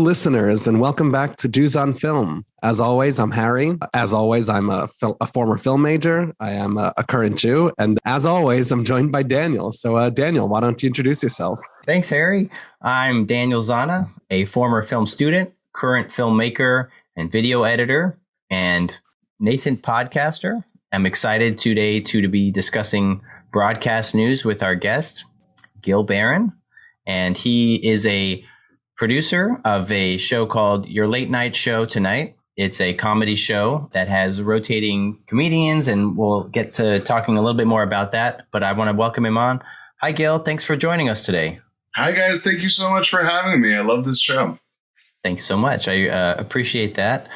listeners, and welcome back to Jews on Film. As always, I'm Harry. As always, I'm a former film major. I am a current Jew. And as always, I'm joined by Daniel. So Daniel, why don't you introduce yourself? Thanks, Harry. I'm Daniel Zana, a former film student, current filmmaker and video editor, and nascent podcaster. I'm excited today to be discussing broadcast news with our guest, Gil Baron. And he is a producer of a show called Your Late Night Show Tonight. It's a comedy show that has rotating comedians, and we'll get to talking a little bit more about that. But I want to welcome him on. Hi, Gil. Thanks for joining us today. Hi, guys. Thank you so much for having me. I love this show. Thanks so much. I appreciate that.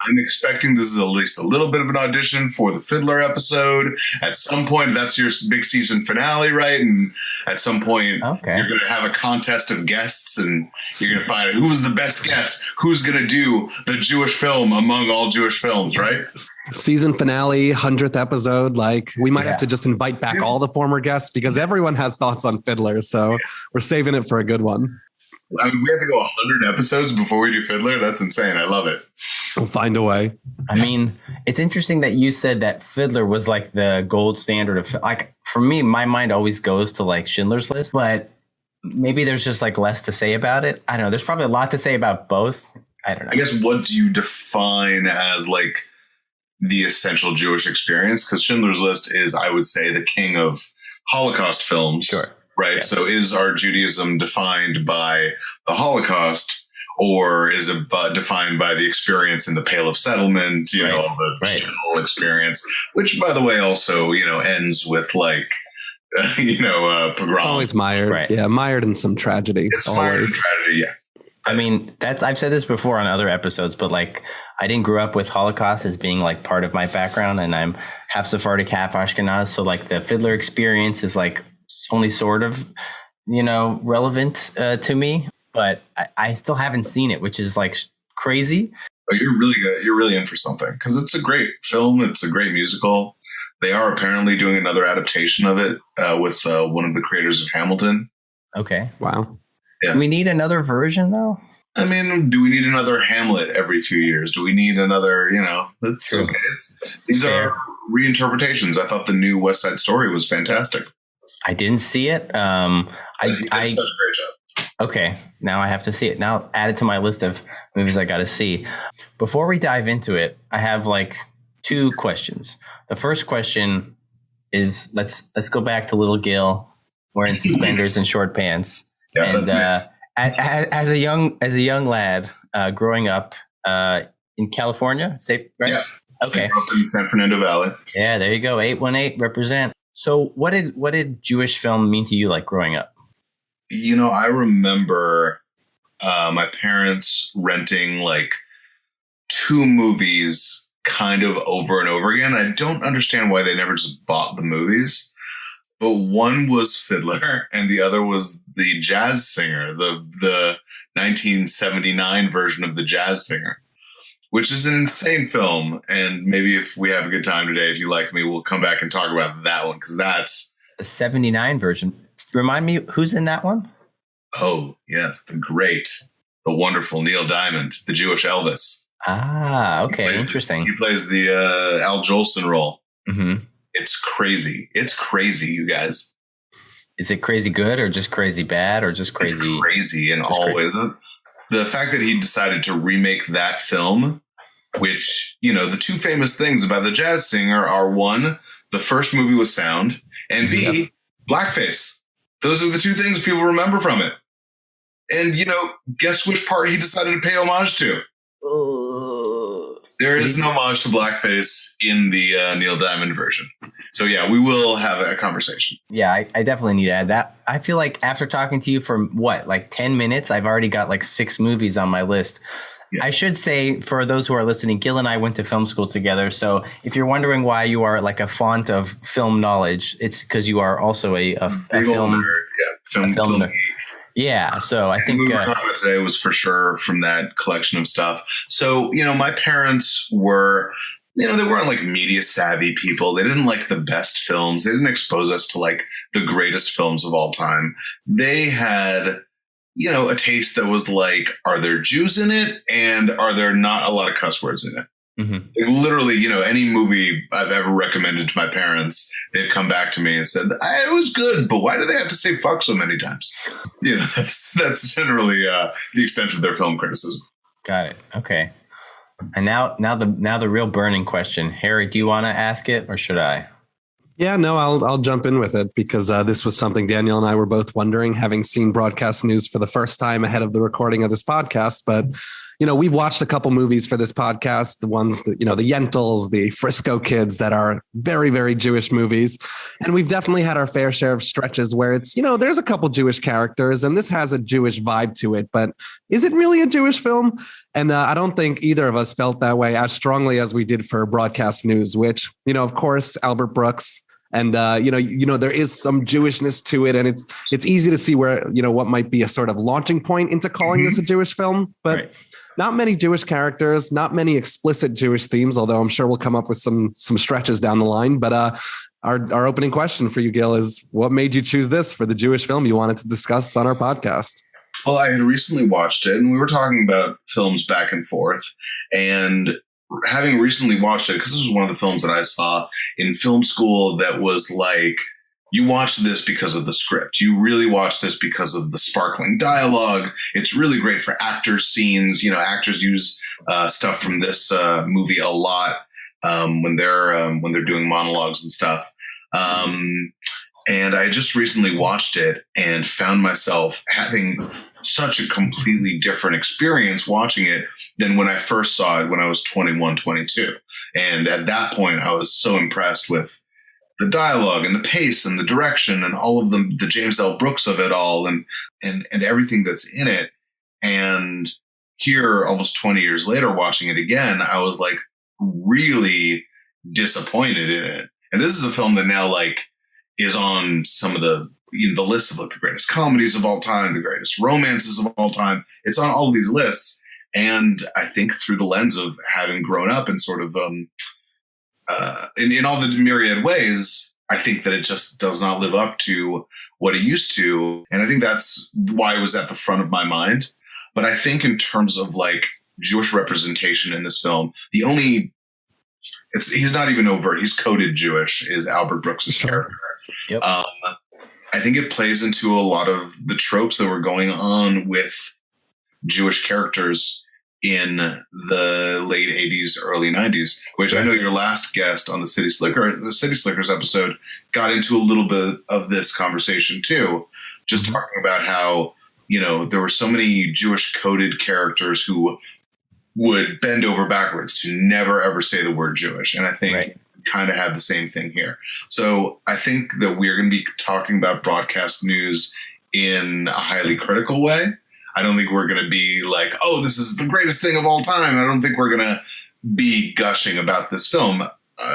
I'm expecting this is at least a little bit of an audition for the Fiddler episode. At some point, that's your big season finale, right? And at some point, You're going to have a contest of guests, and you're going to find out who's the best guest, who's going to do the Jewish film among all Jewish films, right? Season finale, 100th episode. We might have to just invite back all the former guests because everyone has thoughts on Fiddler. So we're saving it for a good one. I mean, we have to go 100 episodes before we do Fiddler. That's insane. I love it. We'll find a way. I mean, it's interesting that you said that Fiddler was like the gold standard of, for me, my mind always goes to Schindler's List, but maybe there's just less to say about it. I don't know. There's probably a lot to say about both. I don't know. I guess what do you define as the essential Jewish experience? Because Schindler's List is, I would say, the king of Holocaust films. Sure. Right. Yes. So is our Judaism defined by the Holocaust, or is it defined by the experience in the Pale of Settlement, the shithole experience, which, by the way, also, ends with pogrom. Always mired. Right. Yeah. Mired in some tragedy. It's mired in tragedy. Yeah. I mean, I've said this before on other episodes, but I didn't grow up with Holocaust as being part of my background, and I'm half Sephardic, half Ashkenaz. So the Fiddler experience is only sort of, relevant to me, but I still haven't seen it, which is crazy. Oh, you're really good. You're really in for something because it's a great film. It's a great musical. They are apparently doing another adaptation of it with one of the creators of Hamilton. Okay. Wow. Yeah. Do we need another version though? I mean, do we need another Hamlet every few years? Do we need another, that's True. Okay. These are reinterpretations. I thought the new West Side Story was fantastic. I didn't see it. It's such a great job. Okay, now I have to see it. Now add it to my list of movies I got to see. Before we dive into it, I have two questions. The first question is let's go back to little Gil wearing suspenders and short pants. Yeah, and as a young lad growing up in California, safe, right? Yeah. Okay. I grew up in the San Fernando Valley. Yeah, there you go. 818 represent. So what did Jewish film mean to you growing up? I remember my parents renting two movies kind of over and over again. I don't understand why they never just bought the movies, but one was Fiddler and the other was the Jazz Singer, the 1979 version of the Jazz Singer, which is an insane film. And maybe if we have a good time today, if you like me, we'll come back and talk about that one, because that's the 79 version. Remind me, who's in that one? Oh, yes, the wonderful Neil Diamond, the Jewish Elvis. Ah, okay, interesting. He plays the Al Jolson role. Mm-hmm. It's crazy. It's crazy, you guys. Is it crazy good or just crazy bad or just crazy? It's crazy in all ways. The fact that he decided to remake that film, which, the two famous things about the Jazz Singer are, one, the first movie was sound, and B, blackface. Those are the two things people remember from it. And, guess which part he decided to pay homage to? There is no homage to blackface in the Neil Diamond version. So, yeah, we will have that conversation. Yeah, I definitely need to add that. I feel after talking to you for 10 minutes, I've already got 6 movies on my list. Yeah. I should say, for those who are listening, Gil and I went to film school together. So if you're wondering why you are a font of film knowledge, it's because you are also a film nerd. Yeah, so I think what we were talking about today was for sure from that collection of stuff. So, my parents were, they weren't media savvy people. They didn't like the best films. They didn't expose us to the greatest films of all time. They had a taste that was like, are there Jews in it? And are there not a lot of cuss words in it? Mm-hmm. Like literally, any movie I've ever recommended to my parents, they've come back to me and said, it was good, but why do they have to say fuck so many times? That's generally the extent of their film criticism. Got it. Okay. And now the real burning question. Harry, do you want to ask it or should I? Yeah, no, I'll jump in with it because this was something Daniel and I were both wondering, having seen broadcast news for the first time ahead of the recording of this podcast. But, we've watched a couple movies for this podcast, the ones that, the Yentls, the Frisco Kids that are very, very Jewish movies. And we've definitely had our fair share of stretches where it's, there's a couple Jewish characters and this has a Jewish vibe to it. But is it really a Jewish film? And I don't think either of us felt that way as strongly as we did for broadcast news, which, of course, Albert Brooks. And, there is some Jewishness to it. And it's easy to see where, what might be a sort of launching point into calling this a Jewish film. But right. Not many Jewish characters, not many explicit Jewish themes, although I'm sure we'll come up with some stretches down the line. But our opening question for you, Gil, is what made you choose this for the Jewish film you wanted to discuss on our podcast? Well, I had recently watched it and we were talking about films back and forth. And having recently watched it, because this was one of the films that I saw in film school that was like, you watch this because of the script. You really watch this because of the sparkling dialogue. It's really great for actor scenes. Actors use stuff from this movie a lot when they're doing monologues and stuff. And I just recently watched it and found myself having such a completely different experience watching it than when I first saw it when I was 21, 22. And at that point, I was so impressed with the dialogue and the pace and the direction and all of the James L. Brooks of it all and everything that's in it. And here, almost 20 years later, watching it again, I was like really disappointed in it. And this is a film that now is on some of the list of the greatest comedies of all time, the greatest romances of all time. It's on all of these lists. And I think through the lens of having grown up and sort of in all the myriad ways, I think that it just does not live up to what it used to. And I think that's why it was at the front of my mind. But I think in terms of Jewish representation in this film, he's not even overt. He's coded Jewish is Albert Brooks' character. Yep. I think it plays into a lot of the tropes that were going on with Jewish characters in the late 80s, early 90s, which I know your last guest on the City Slickers episode got into a little bit of this conversation too, just talking about how, there were so many Jewish coded characters who would bend over backwards to never, ever say the word Jewish. And I think kind of have the same thing here. So I think that we're going to be talking about broadcast news in a highly critical way. I don't think we're going to be like, oh, this is the greatest thing of all time. I don't think we're going to be gushing about this film.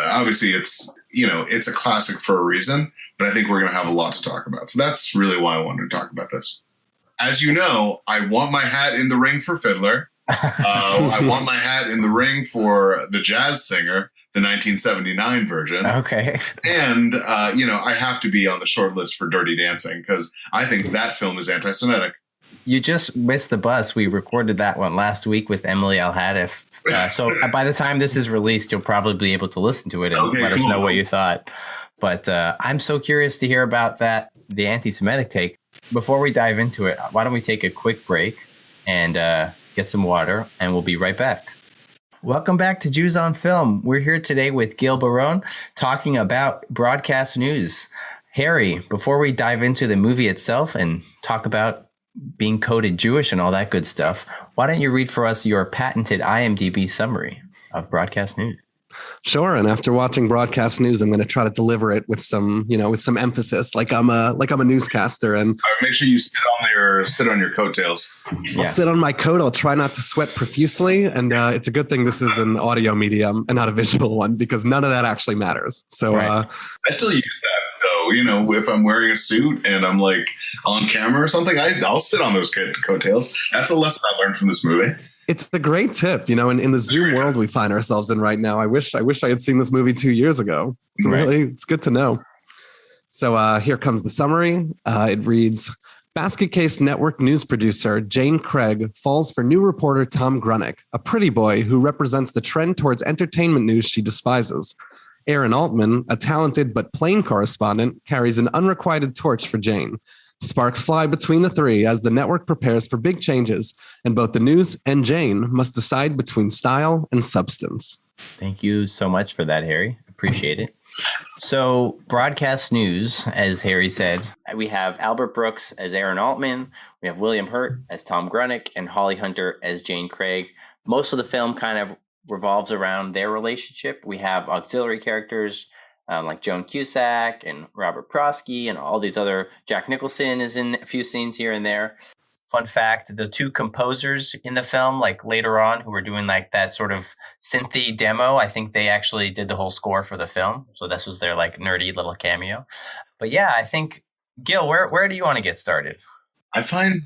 Obviously, it's a classic for a reason, but I think we're going to have a lot to talk about. So that's really why I wanted to talk about this. As you know, I want my hat in the ring for Fiddler. I want my hat in the ring for The Jazz Singer, the 1979 version. Okay. And, I have to be on the short list for Dirty Dancing because I think that film is anti-Semitic. You just missed the bus. We recorded that one last week with Emily Al-Hadif. So by the time this is released, you'll probably be able to listen to it and let us know what you thought. But I'm so curious to hear about the anti-Semitic take. Before we dive into it, why don't we take a quick break and get some water, and we'll be right back. Welcome back to Jews on Film. We're here today with Gil Baron talking about broadcast news. Harry, before we dive into the movie itself and talk about being coded Jewish and all that good stuff, why don't you read for us your patented IMDb summary of broadcast news? Sure. And after watching broadcast news, I'm going to try to deliver it with some emphasis, like I'm a newscaster. And make sure you sit on your coattails. I'll sit on my coat. I'll try not to sweat profusely. And it's a good thing this is an audio medium and not a visual one, because none of that actually matters. So I still use that, though. If I'm wearing a suit and I'm on camera or something, I'll sit on those coattails. That's a lesson I learned from this movie. It's a great tip, in the Zoom world we find ourselves in right now. I wish I had seen this movie 2 years ago. It's good to know. So here comes the summary. It reads, Basket Case Network news producer Jane Craig falls for new reporter Tom Grunick, a pretty boy who represents the trend towards entertainment news she despises. Aaron Altman, a talented but plain correspondent, carries an unrequited torch for Jane. Sparks fly between the three as the network prepares for big changes, and both the news and Jane must decide between style and substance. Thank you so much for that, Harry. Appreciate it. So, broadcast news, as Harry said, we have Albert Brooks as Aaron Altman, we have William Hurt as Tom Grunick, and Holly Hunter as Jane Craig. Most of the film kind of revolves around their relationship. We have auxiliary characters like Joan Cusack and Robert Prosky and all these other. Jack Nicholson is in a few scenes here and there. Fun fact, the two composers in the film, like later on, who were doing like that sort of synthy demo, I think they actually did the whole score for the film. So this was their like nerdy little cameo. But yeah, I think, Gil, where do you want to get started? I find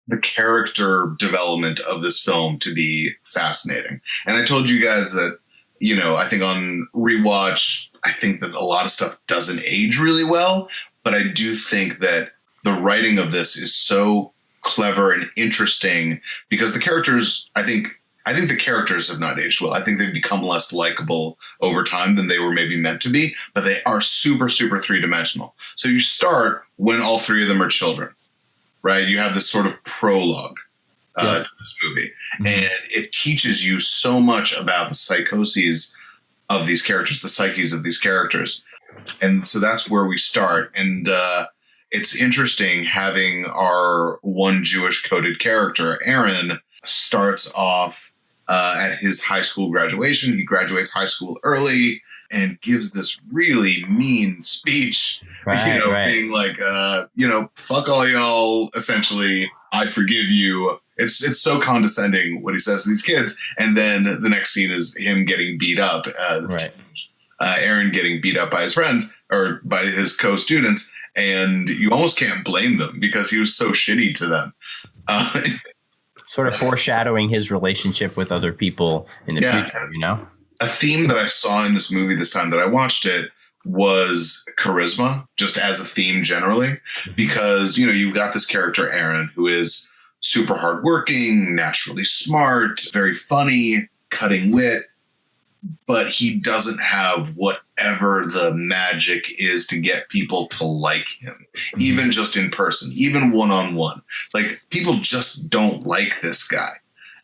the character development of this film to be fascinating. And I told you guys that, I think on rewatch, I think that a lot of stuff doesn't age really well. But I do think that the writing of this is so clever and interesting because the characters, I think the characters have not aged well. I think they've become less likable over time than they were maybe meant to be, but they are super, super three-dimensional. So you start when all three of them are children, right? You have this sort of prologue to this movie, and it teaches you so much about the psychoses of these characters, the psyches of these characters. And so that's where we start. And, it's interesting having our one Jewish coded character, Aaron, starts off at his high school graduation. He graduates high school early and gives this really mean speech, being like, fuck all y'all, essentially, I forgive you. It's so condescending what he says to these kids. And then the next scene is him getting beat up. Aaron getting beat up by his friends or by his co-students. And you almost can't blame them because he was so shitty to them. Sort of foreshadowing his relationship with other people in the future, A theme that I saw in this movie this time that I watched it was charisma, just as a theme generally, because, you've got this character, Aaron, who is super hardworking, naturally smart, very funny, cutting wit, but he doesn't have whatever the magic is to get people to like him, even just in person, even one-on-one. Like, people just don't like this guy.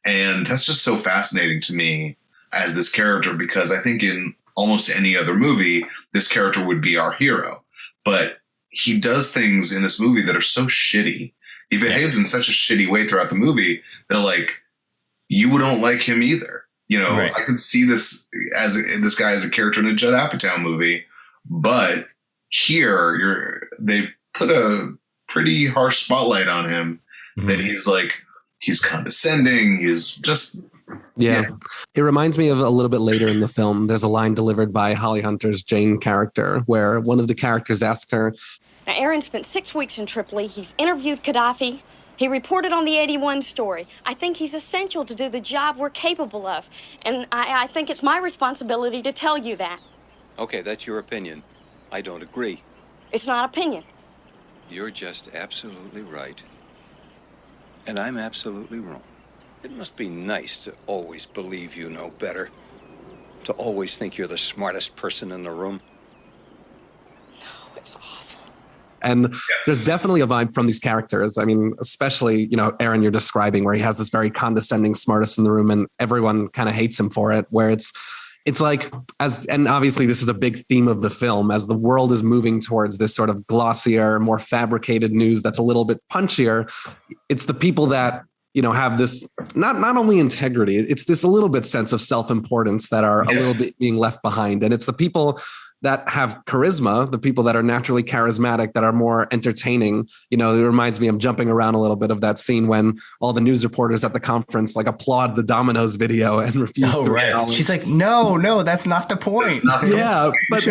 And that's just so fascinating to me as this character, because I think in almost any other movie, this character would be our hero. But he does things in this movie that are so shitty. He behaves in such a shitty way throughout the movie that, like, you don't like him either. I could see this guy as a character in a Judd Apatow movie, but here they put a pretty harsh spotlight on him that he's condescending. He's just Yeah. It reminds me of a little bit later in the film. There's a line delivered by Holly Hunter's Jane character where one of the characters asks her, Now, Aaron spent 6 weeks in Tripoli. He's interviewed Gaddafi. He reported on the 81 story. I think he's essential to do the job we're capable of. And I think it's my responsibility to tell you that. Okay, that's your opinion. I don't agree. It's not opinion. You're just absolutely right. And I'm absolutely wrong. It must be nice to always believe you know better. To always think you're the smartest person in the room. No, it's awful. And there's definitely a vibe from these characters. I mean, especially, Aaron, you're describing where he has this very condescending smartest in the room and everyone kind of hates him for it, where it's like, and obviously this is a big theme of the film, as the world is moving towards this sort of glossier, more fabricated news that's a little bit punchier. It's the people that, have this, not only integrity, it's this a little bit sense of self-importance that are a little bit being left behind. And it's the people that have charisma, the people that are naturally charismatic, that are more entertaining. It reminds me of jumping around a little bit of that scene when all the news reporters at the conference applaud the Domino's video and refuse to. Right. She's like, no, that's not the point. But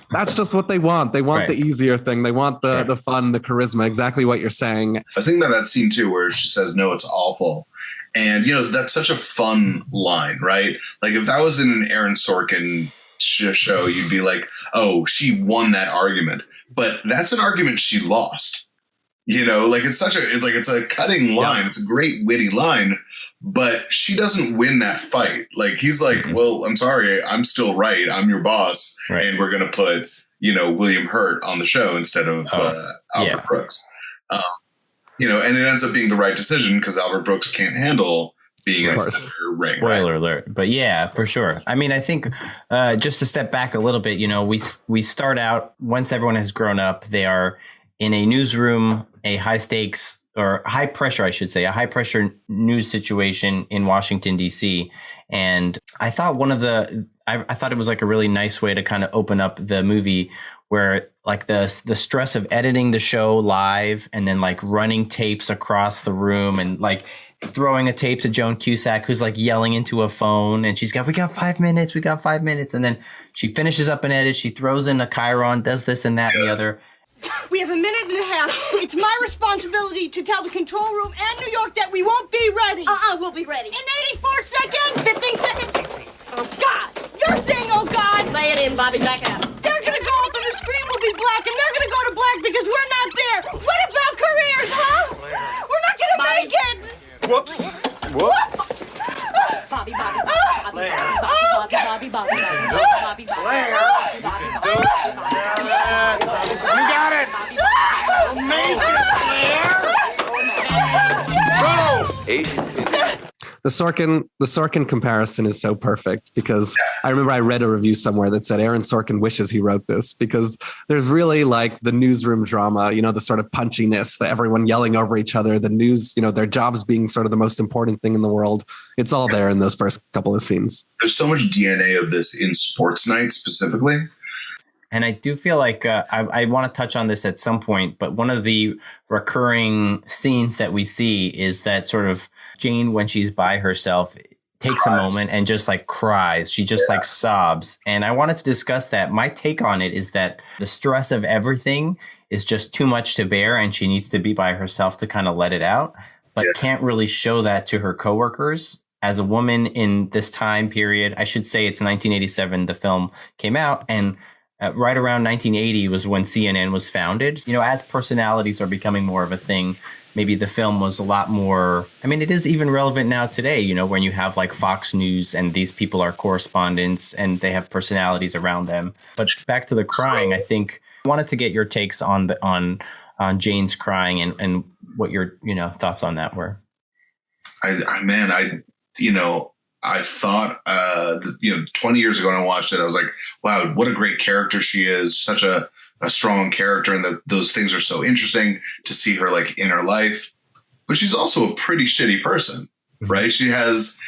that's just what they want. They want the easier thing. They want the fun, the charisma, exactly what you're saying. I was thinking about that scene too, where she says, no, it's awful. And, that's such a fun line, right? Like if that was in an Aaron Sorkin show, you'd be like, oh, she won that argument. But that's an argument she lost. You know, like it's a cutting line. Yeah. It's a great witty line, but she doesn't win that fight. Like he's like, well, I'm sorry, I'm still right. I'm your boss, and we're gonna put William Hurt on the show instead of Albert Brooks. And it ends up being the right decision because Albert Brooks can't handle being a senator. Right, spoiler alert. But yeah, for sure. I mean, I think just to step back a little bit, we start out once everyone has grown up, they are in a newsroom, a high stakes or high pressure, I should say, a high pressure news situation in Washington, D.C. And I thought I thought it was like a really nice way to kind of open up the movie where like the stress of editing the show live and then like running tapes across the room and like throwing a tape to Joan Cusack, who's like yelling into a phone and we got 5 minutes. And then she finishes up an edit. She throws in a Chiron, does this and that and the other. We have a minute and a half. It's my responsibility to tell the control room and New York that we won't be ready. We'll be ready. In 84 seconds. 15 seconds. Oh, God. You're saying, oh, God. Lay it in, Bobby. Back out. They're going to go up and the screen will be black, and they're going to go to black because we're not there. What about careers, huh? We're not going to make it. Whoops. Bobby. You got it. The Sorkin comparison is so perfect because I remember I read a review somewhere that said Aaron Sorkin wishes he wrote this because there's really like the newsroom drama, the sort of punchiness, the everyone yelling over each other, the news, their jobs being sort of the most important thing in the world. It's all there in those first couple of scenes. There's so much DNA of this in Sports Night specifically. And I do feel like I want to touch on this at some point, but one of the recurring scenes that we see is that sort of Jane, when she's by herself, takes a moment and just like cries. She just like sobs. And I wanted to discuss that. My take on it is that the stress of everything is just too much to bear and she needs to be by herself to kind of let it out, but can't really show that to her coworkers. As a woman in this time period, I should say it's 1987, the film came out, and right around 1980 was when CNN was founded. As personalities are becoming more of a thing, maybe the film was a lot more, I mean, it is even relevant now today, when you have like Fox News and these people are correspondents and they have personalities around them. But back to the crying, I think I wanted to get your takes on Jane's crying and what your, thoughts on that were. I thought, 20 years ago when I watched it, I was like, wow, what a great character she is. Such a strong character. And those things are so interesting to see her like in her life. But she's also a pretty shitty person, right? She is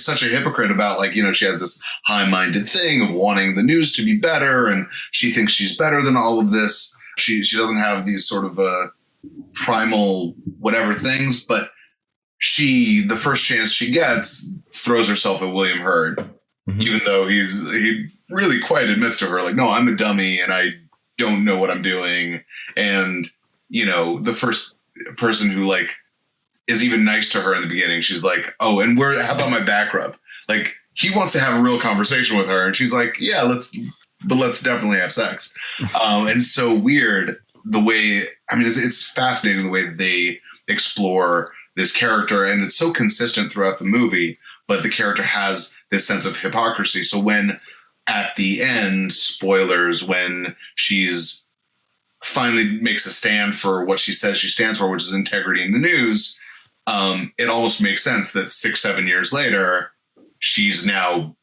such a hypocrite about like, she has this high-minded thing of wanting the news to be better. And she thinks she's better than all of this. She doesn't have these sort of primal whatever things, but the first chance she gets, throws herself at William Hurt, even though he really quite admits to her, like, no, I'm a dummy and I don't know what I'm doing. And, the first person who like is even nice to her in the beginning, she's like, oh, and how about my back rub? Like he wants to have a real conversation with her. And she's like, yeah, let's definitely have sex. And it's so weird the way, it's fascinating the way they explore this character, and it's so consistent throughout the movie, but the character has this sense of hypocrisy. So when at the end, spoilers, when she's finally makes a stand for what she says she stands for, which is integrity in the news, it almost makes sense that 6-7 years later, she's now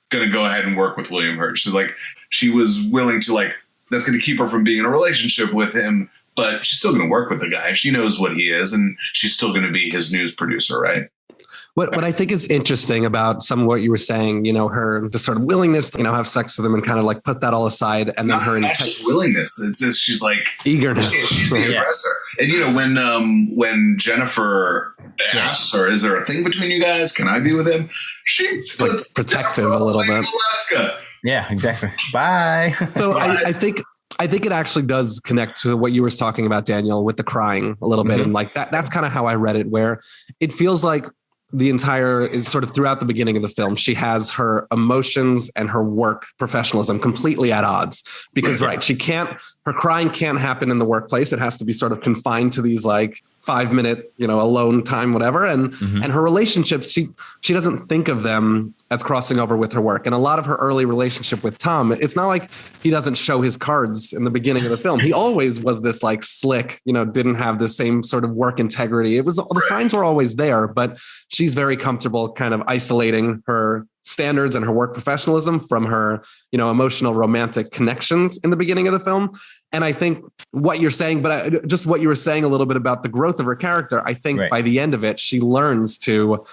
going to go ahead and work with William Hurt. So like she was willing to like, that's going to keep her from being in a relationship with him, but she's still going to work with the guy. She knows what he is, and she's still going to be his news producer, right? What I think is interesting about some of what you were saying, her just sort of willingness to, have sex with him and kind of like put that all aside, and then her not just willingness. It's just she's like eagerness. She's the aggressor. And when Jennifer asks her, "Is there a thing between you guys? Can I be with him?" She's like protective a little bit. Alaska. Yeah, exactly. Bye. So I think it actually does connect to what you were talking about, Daniel, with the crying a little bit. And like that's kind of how I read it, where it feels like the entire sort of throughout the beginning of the film, she has her emotions and her work professionalism completely at odds because, right, her crying can't happen in the workplace. It has to be sort of confined to these like 5-minute, alone time, whatever. And her relationships, she doesn't think of them as crossing over with her work. And a lot of her early relationship with Tom, it's not like he doesn't show his cards in the beginning of the film. He always was this like slick, didn't have the same sort of work integrity. The signs were always there, but she's very comfortable kind of isolating her standards and her work professionalism from her, emotional romantic connections in the beginning of the film. And I think what you're saying, but just what you were saying a little bit about the growth of her character, I think by the end of it, she learns to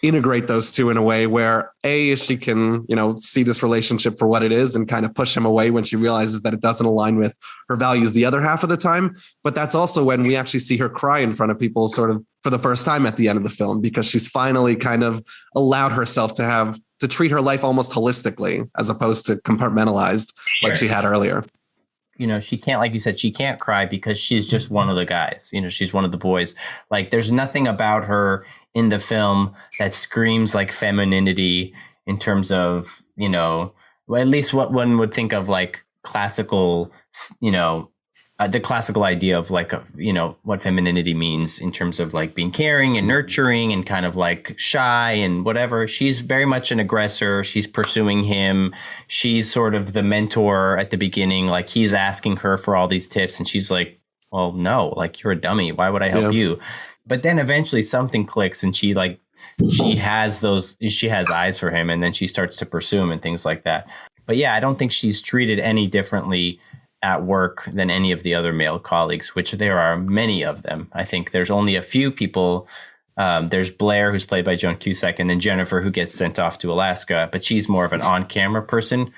integrate those two in a way where she can, see this relationship for what it is and kind of push him away when she realizes that it doesn't align with her values the other half of the time. But that's also when we actually see her cry in front of people sort of for the first time at the end of the film, because she's finally kind of allowed herself to treat her life almost holistically as opposed to compartmentalized like she had earlier. She can't, like you said, she can't cry because she's just one of the guys. She's one of the boys. Like, there's nothing about her in the film that screams like femininity in terms of, at least what one would think of like classical, the classical idea of like, what femininity means in terms of like being caring and nurturing and kind of like shy and whatever. She's very much an aggressor. She's pursuing him. She's sort of the mentor at the beginning. Like, he's asking her for all these tips and she's like, well, no, like, you're a dummy. Why would I help you? But then eventually something clicks and she has eyes for him, and then she starts to pursue him and things like that. But yeah, I don't think she's treated any differently at work than any of the other male colleagues, which there are many of them. I think there's only a few people. There's Blair, who's played by Joan Cusack, and then Jennifer, who gets sent off to Alaska, but she's more of an on-camera person.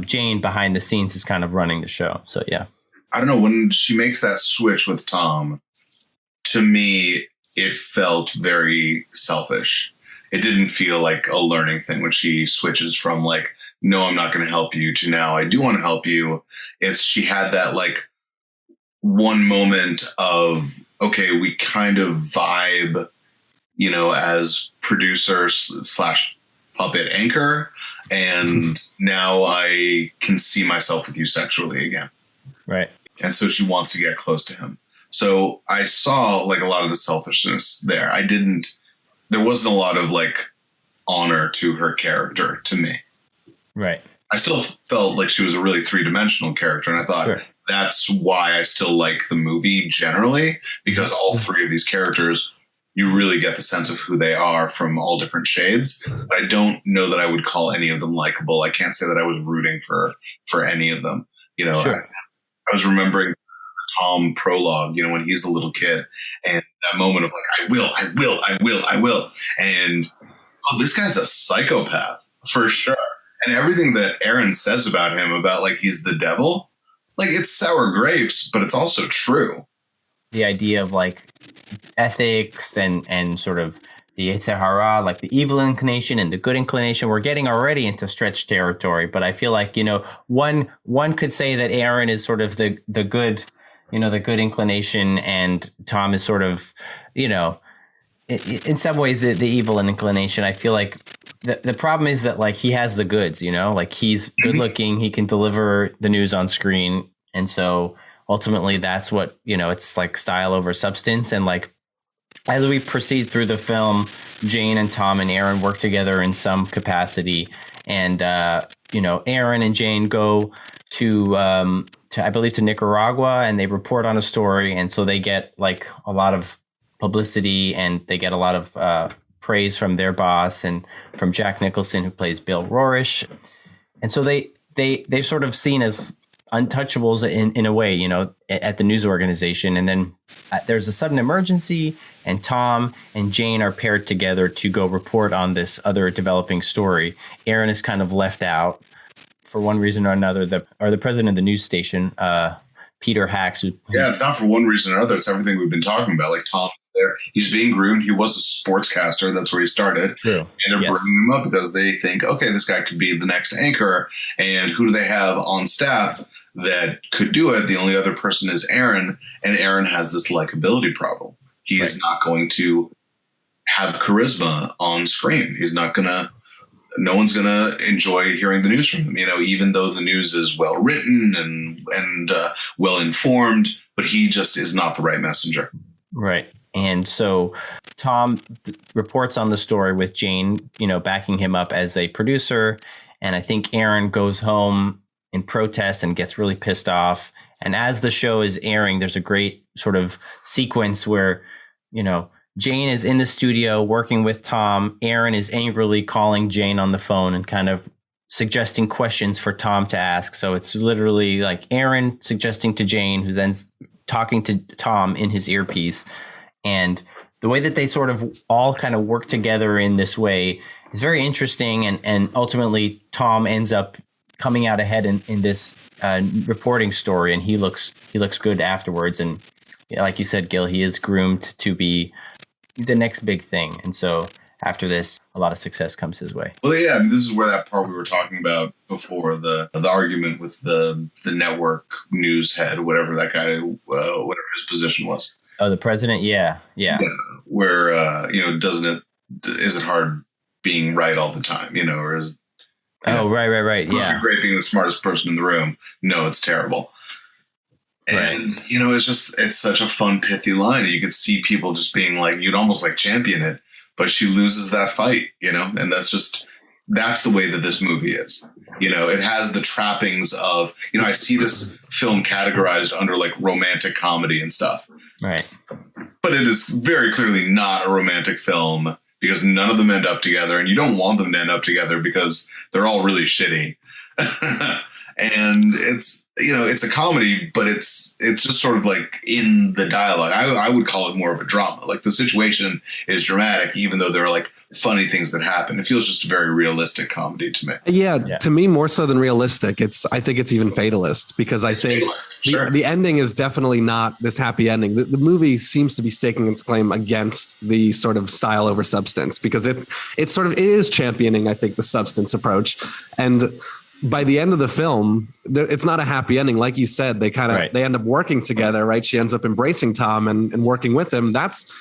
Jane, behind the scenes, is kind of running the show. So yeah. I don't know, when she makes that switch with Tom, to me, it felt very selfish. It didn't feel like a learning thing when she switches from like, no, I'm not going to help you, to now I do want to help you. She had that like one moment of, okay, we kind of vibe, as producer / puppet anchor. And now I can see myself with you sexually again. Right. And so she wants to get close to him. So I saw like a lot of the selfishness there. There wasn't a lot of like honor to her character to me. Right. I still felt like she was a really 3-dimensional character. And I thought that's why I still like the movie generally, because all three of these characters, you really get the sense of who they are from all different shades. But I don't know that I would call any of them likable. I can't say that I was rooting for any of them. I was remembering the Tom prologue, when he's a little kid, and that moment of like, I will. And, this guy's a psychopath for sure. And everything that Aaron says about him, about like, he's the devil, like, it's sour grapes, but it's also true. The idea of like ethics and sort of the Yetzer Hara, like the evil inclination and the good inclination, we're getting already into stretch territory. But I feel like, one could say that Aaron is sort of the good, the good inclination, and Tom is sort of, in some ways the evil inclination. I feel like the problem is that like he has the goods, like he's good looking, he can deliver the news on screen. And so ultimately that's what, it's like style over substance. And like, as we proceed through the film, Jane and Tom and Aaron work together in some capacity. And, Aaron and Jane go to I believe to Nicaragua, and they report on a story. And so they get like a lot of publicity, and they get a lot of praise from their boss and from Jack Nicholson, who plays Bill Rorish. And so they're sort of seen as untouchables in a way, at the news organization. And then there's a sudden emergency, and Tom and Jane are paired together to go report on this other developing story. Aaron is kind of left out for one reason or another. The president of the news station, Peter Hacks. It's not for one reason or another. It's everything we've been talking about. Like, Tom there, he's being groomed. He was a sportscaster. That's where he started. True. And they're bringing him up because they think, okay, this guy could be the next anchor. And who do they have on staff that could do it? The only other person is Aaron. And Aaron has this likability problem. He's not going to have charisma on screen. No one's going to enjoy hearing the news from him, even though the news is well written and well informed, but he just is not the right messenger. Right. And so Tom reports on the story with Jane, backing him up as a producer. And I think Aaron goes home in protest and gets really pissed off. And as the show is airing, there's a great sort of sequence where, Jane is in the studio working with Tom. Aaron is angrily calling Jane on the phone and kind of suggesting questions for Tom to ask. So it's literally like Aaron suggesting to Jane, who then's talking to Tom in his earpiece. And the way that they sort of all kind of work together in this way is very interesting. And ultimately, Tom ends up coming out ahead in this reporting story, and he looks good afterwards. And like you said, Gil, he is groomed to be the next big thing. And so after this, a lot of success comes his way. Well, yeah, this is where that part we were talking about before, the argument with the network news head, whatever that guy, whatever his position was. Oh, the president? Yeah. Where, is it hard being right all the time, or is... Right. Yeah. Great being the smartest person in the room. No, it's terrible. And, it's such a fun, pithy line. You could see people just being like, you'd almost like champion it, but she loses that fight, and that's the way that this movie is. It has the trappings of, I see this film categorized under like romantic comedy and stuff. Right. But it is very clearly not a romantic film because none of them end up together, and you don't want them to end up together because they're all really shitty. And it's a comedy, but it's just sort of like in the dialogue. I would call it more of a drama. Like the situation is dramatic, even though there are like funny things that happen. It feels just a very realistic comedy to me. Yeah. To me, more so than realistic. I think it's even fatalist, because I think the ending is definitely not this happy ending. The movie seems to be staking its claim against the sort of style over substance, because it is championing, I think, the substance approach. And by the end of the film, it's not a happy ending. Like you said, they they end up working together, right? She ends up embracing Tom and working with him. That's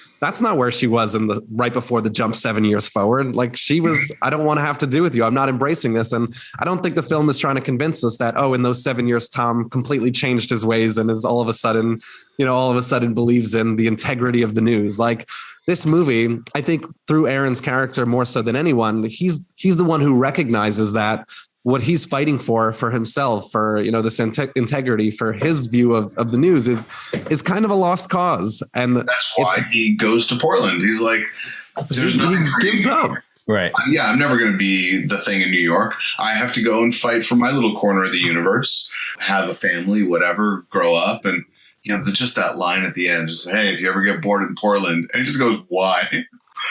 not where she was right before the jump 7 years forward. Like she was, I don't want to have to do with you. I'm not embracing this. And I don't think the film is trying to convince us that, in those 7 years, Tom completely changed his ways and is all of a sudden believes in the integrity of the news. Like this movie, I think through Aaron's character more so than anyone, he's the one who recognizes that what he's fighting for himself, for, this integrity, for his view of the news is kind of a lost cause. And that's why he goes to Portland. He's like, there's nothing for gives up. Right. Yeah, I'm never going to be the thing in New York. I have to go and fight for my little corner of the universe, have a family, whatever, grow up. And, just that line at the end, just, hey, if you ever get bored in Portland, and he just goes, why?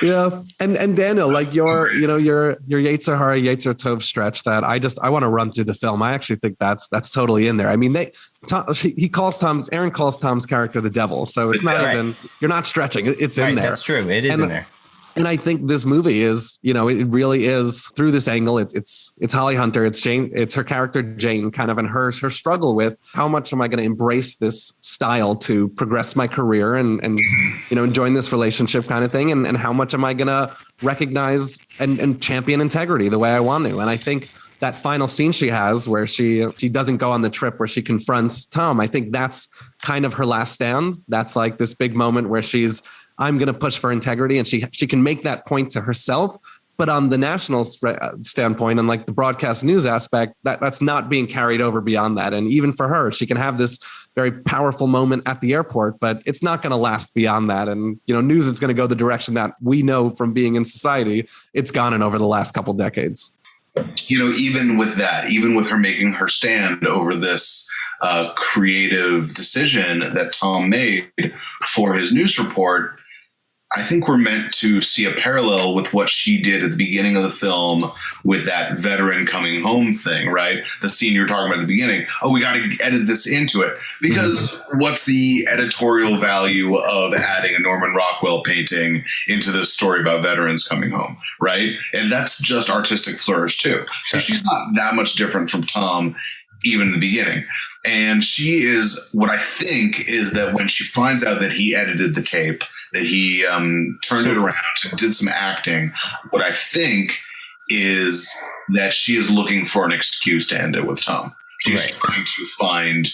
Yeah. And Daniel, like your Yetzer Hara, Yetzer Tov stretch that I want to run through the film. I actually think that's totally in there. I mean, Aaron calls Tom's character the devil. So it's not even, you're not stretching. It's in there. That's true. It is in there. And I think this movie is, it really is through this angle. It's Holly Hunter, it's Jane, it's her character Jane, kind of, and her struggle with how much am I going to embrace this style to progress my career and join this relationship kind of thing, and how much am I going to recognize and champion integrity the way I want to. And I think that final scene she has where she doesn't go on the trip, where she confronts Tom, I think that's kind of her last stand. That's like this big moment where I'm going to push for integrity, and she can make that point to herself. But on the national standpoint and like the broadcast news aspect, that's not being carried over beyond that. And even for her, she can have this very powerful moment at the airport, but it's not going to last beyond that. And, news is going to go the direction that we know from being in society it's gone in over the last couple decades. Even with that, even with her making her stand over this creative decision that Tom made for his news report, I think we're meant to see a parallel with what she did at the beginning of the film with that veteran coming home thing, right? The scene you were talking about at the beginning. Oh, we got to edit this into it. Because what's the editorial value of adding a Norman Rockwell painting into this story about veterans coming home, right? And that's just artistic flourish too. So she's not that much different from Tom even in the beginning. And she is, what I think is that when she finds out that he edited the tape, that he turned it around, did some acting. What I think is that she is looking for an excuse to end it with Tom. She's trying to find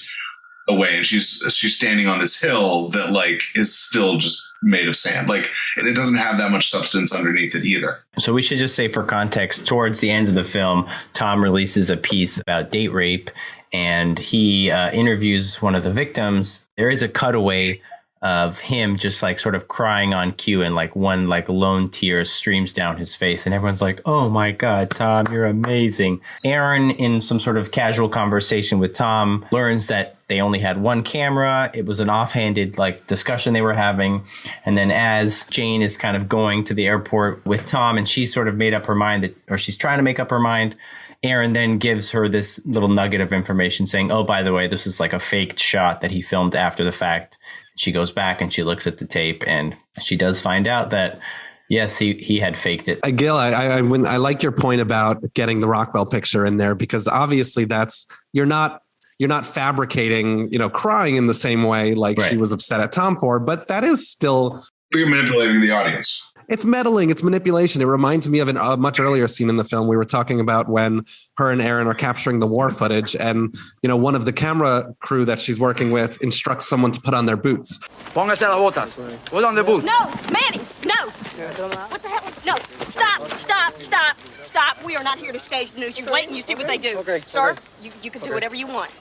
a way, and she's standing on this hill that like is still just made of sand. Like it doesn't have that much substance underneath it either. So we should just say, for context, towards the end of the film, Tom releases a piece about date rape, and he interviews one of the victims. There is a cutaway of him just like sort of crying on cue, and like one like lone tear streams down his face, and everyone's like, oh my God, Tom, you're amazing. Aaron, in some sort of casual conversation with Tom, learns that they only had one camera. It was an offhanded like discussion they were having. And then as Jane is kind of going to the airport with Tom, and she's sort of made up her mind or she's trying to make up her mind, Aaron then gives her this little nugget of information saying, oh, by the way, this is like a faked shot that he filmed after the fact. She goes back and she looks at the tape, and she does find out that, yes, he had faked it. Gil, I like your point about getting the Rockwell picture in there, because obviously you're not fabricating, crying in the same way like she was upset at Tom for, but that is still. You're manipulating the audience. It's meddling. It's manipulation. It reminds me of a much earlier scene in the film we were talking about when her and Aaron are capturing the war footage, and one of the camera crew that she's working with instructs someone to put on their boots. Póngase las botas. Put on the boots. No, Manny, no. What the hell? No, stop. We are not here to stage the news. You wait and you see what they do. Okay. Sir, you can do whatever you want.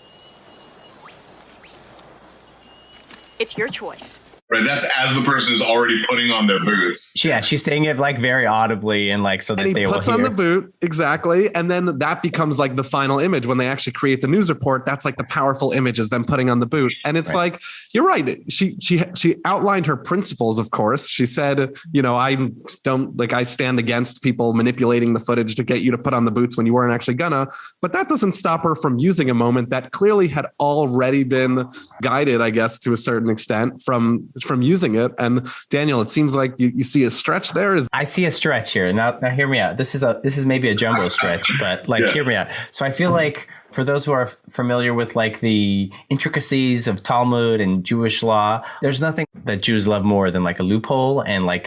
It's your choice. Right, that's as the person is already putting on their boots. Yeah, she's saying it like very audibly and like so that they will hear. And he puts on the boot, exactly, and then that becomes like the final image when they actually create the news report. That's like the powerful image is them putting on the boot, and it's like, you're right. She outlined her principles. Of course, she said, I stand against people manipulating the footage to get you to put on the boots when you weren't actually gonna. But that doesn't stop her from using a moment that clearly had already been guided, I guess, to a certain extent from using it. And Daniel, it seems like you see a stretch there. I see a stretch here. Now hear me out. This is maybe a jumbo stretch, but hear me out. So I feel like for those who are familiar with like the intricacies of Talmud and Jewish law, there's nothing that Jews love more than like a loophole and like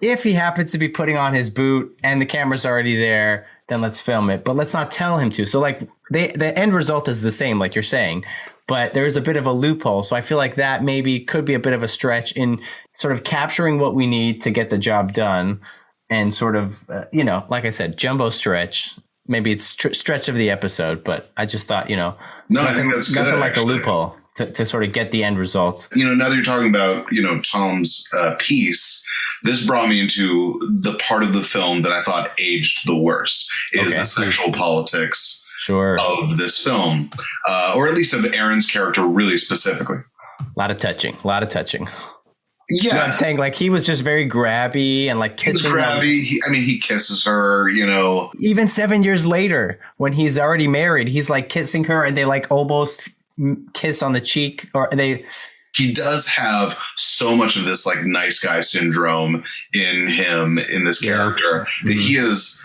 if he happens to be putting on his boot and the camera's already there, then let's film it, but let's not tell him to. So like the end result is the same, like you're saying, but there's a bit of a loophole. So I feel like that maybe could be a bit of a stretch in sort of capturing what we need to get the job done, and sort of, like I said, jumbo stretch. Maybe it's stretch of the episode, but I just thought, No, I think that's good. Nothing like actually. a loophole to sort of get the end result. Now that you're talking about, Tom's piece, this brought me into the part of the film that I thought aged the worst, is the sexual politics of this film, or at least of Aaron's character really specifically. A lot of touching. Yeah. I'm saying like he was just very grabby and like kissing her. He kisses her, Even 7 years later, when he's already married, he's like kissing her and they like almost kiss on the cheek, he does have so much of this like nice guy syndrome in him, in this character, that he is,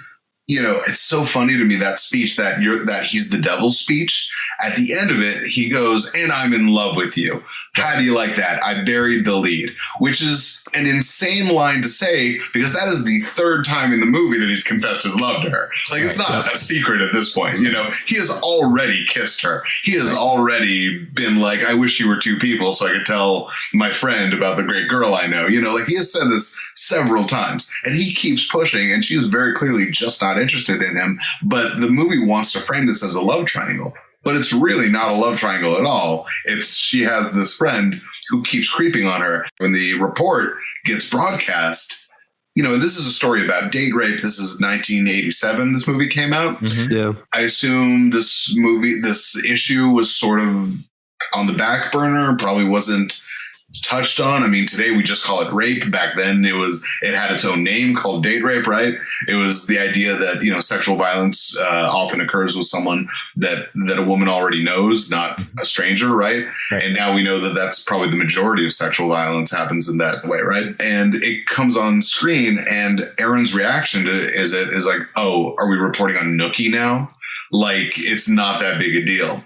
it's so funny to me, that speech that he's the devil's speech. At the end of it, he goes, and I'm in love with you. How do you like that? I buried the lead, which is an insane line to say, because that is the third time in the movie that he's confessed his love to her. Like, it's not a secret at this point. He has already kissed her. He has already been like, I wish you were two people so I could tell my friend about the great girl I know. Like, he has said this several times, and he keeps pushing, and she is very clearly just not interested in him. But the movie wants to frame this as a love triangle. But it's really not a love triangle at all. She has this friend who keeps creeping on her. When the report gets broadcast, and this is a story about date rape. This is 1987. This movie came out. Mm-hmm. Yeah. I assume this issue was sort of on the back burner. Probably wasn't touched on. I mean, today we just call it rape. Back then it had its own name called date rape, right? It was the idea that, sexual violence often occurs with someone that a woman already knows, not a stranger, right? And now we know that that's probably the majority of sexual violence happens in that way, right? And it comes on screen, and Aaron's reaction to is like, oh, are we reporting on Nookie now? Like, it's not that big a deal.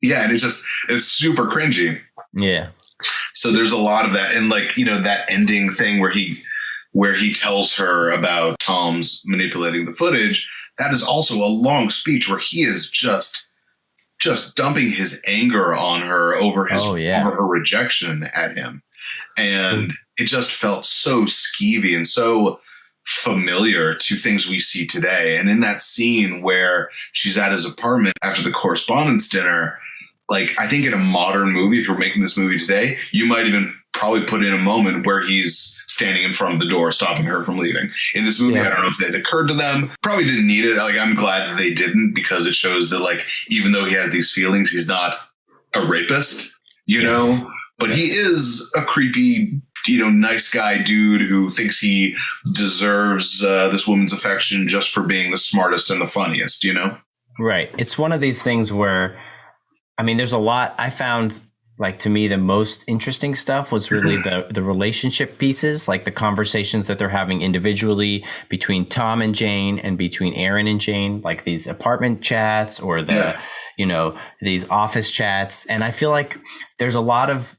Yeah, and it's super cringy. Yeah. So there's a lot of that. And like, you know, that ending thing where he tells her about Tom's manipulating the footage, that is also a long speech where he is just dumping his anger on her over over her rejection at him. And it just felt so skeevy and so familiar to things we see today. And in that scene where she's at his apartment after the correspondence dinner, like, I think in a modern movie, if you're making this movie today, you might even probably put in a moment where he's standing in front of the door, stopping her from leaving. In this movie, I don't know if that occurred to them. Probably didn't need it. Like, I'm glad that they didn't, because it shows that, like, even though he has these feelings, he's not a rapist, you know? But he is a creepy, you know, nice guy dude who thinks he deserves this woman's affection just for being the smartest and the funniest, you know? Right. It's one of these things where, I mean, there's a lot. I found, like, to me, the most interesting stuff was really the relationship pieces, like the conversations that they're having individually between Tom and Jane and between Aaron and Jane, like these apartment chats or the, you know, these office chats. And I feel like there's a lot of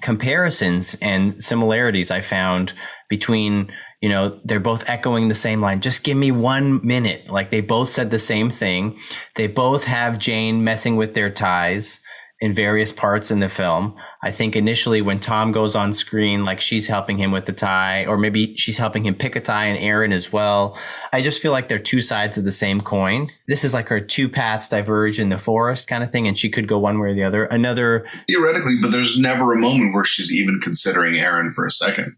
comparisons and similarities I found between, you know, they're both echoing the same line. Just give me 1 minute. Like, they both said the same thing. They both have Jane messing with their ties in various parts in the film. I think initially when Tom goes on screen, like, she's helping him with the tie, or maybe she's helping him pick a tie, and Aaron as well. I just feel like they're two sides of the same coin. This is like her two paths diverge in the forest kind of thing, and she could go one way or the other. Another theoretically, but there's never a moment where she's even considering Aaron for a second.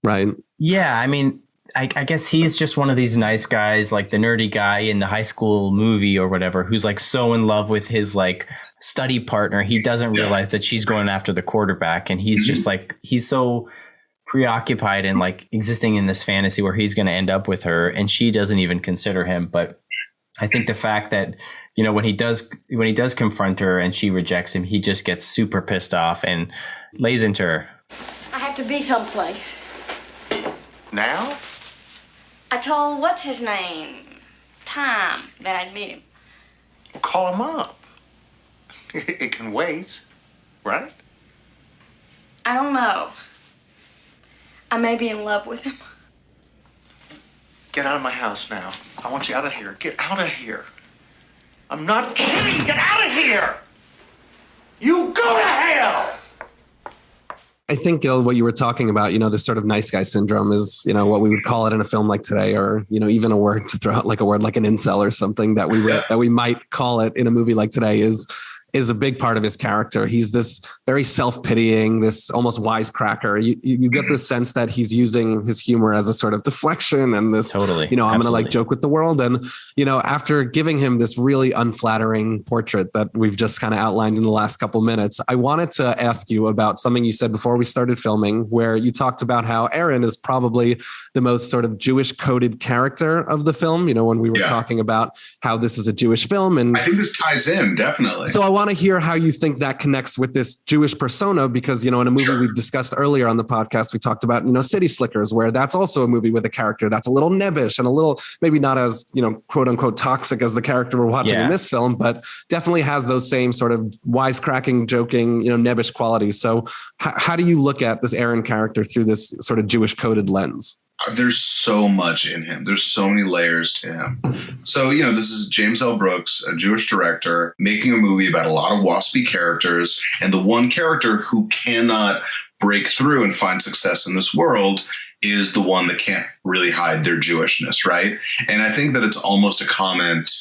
Right. Yeah. I mean, I guess he's just one of these nice guys, like the nerdy guy in the high school movie or whatever, who's like so in love with his like study partner. He doesn't realize that she's going after the quarterback. And he's just like, he's so preoccupied and like existing in this fantasy where he's going to end up with her, and she doesn't even consider him. But I think the fact that, you know, when he does confront her and she rejects him, he just gets super pissed off and lays into her. I have to be someplace. Now? I told what's his name, Tom, that I'd meet him. Call him up. It can wait, right? I don't know. I may be in love with him. Get out of my house now. I want you out of here. Get out of here. I'm not kidding. Get out of here. You go to hell. I think, Gil, what you were talking about, you know, this sort of nice guy syndrome is, you know, what we would call it in a film like today, or, you know, even a word to throw out, like a word like an incel or something that we might call it in a movie like today is a big part of his character. He's this very self-pitying, this almost wisecracker. You get this sense that he's using his humor as a sort of deflection and this, you know, I'm going to like joke with the world. And, you know, after giving him this really unflattering portrait that we've just kind of outlined in the last couple minutes, I wanted to ask you about something you said before we started filming, where you talked about how Aaron is probably the most sort of Jewish coded character of the film. You know, when we were talking about how this is a Jewish film, and I think this ties in definitely. So I want to hear how you think that connects with this Jewish persona, because, you know, in a movie we discussed earlier on the podcast, we talked about, you know, City Slickers, where that's also a movie with a character that's a little nebbish and a little, maybe not as, you know, quote unquote toxic as the character we're watching in this film, but definitely has those same sort of wisecracking, joking, you know, nebbish qualities. So how do you look at this Aaron character through this sort of Jewish coded lens? There's so much in him. There's so many layers to him. So, you know, this is James L. Brooks, a Jewish director, making a movie about a lot of waspy characters. And the one character who cannot break through and find success in this world is the one that can't really hide their Jewishness, right? And I think that it's almost a comment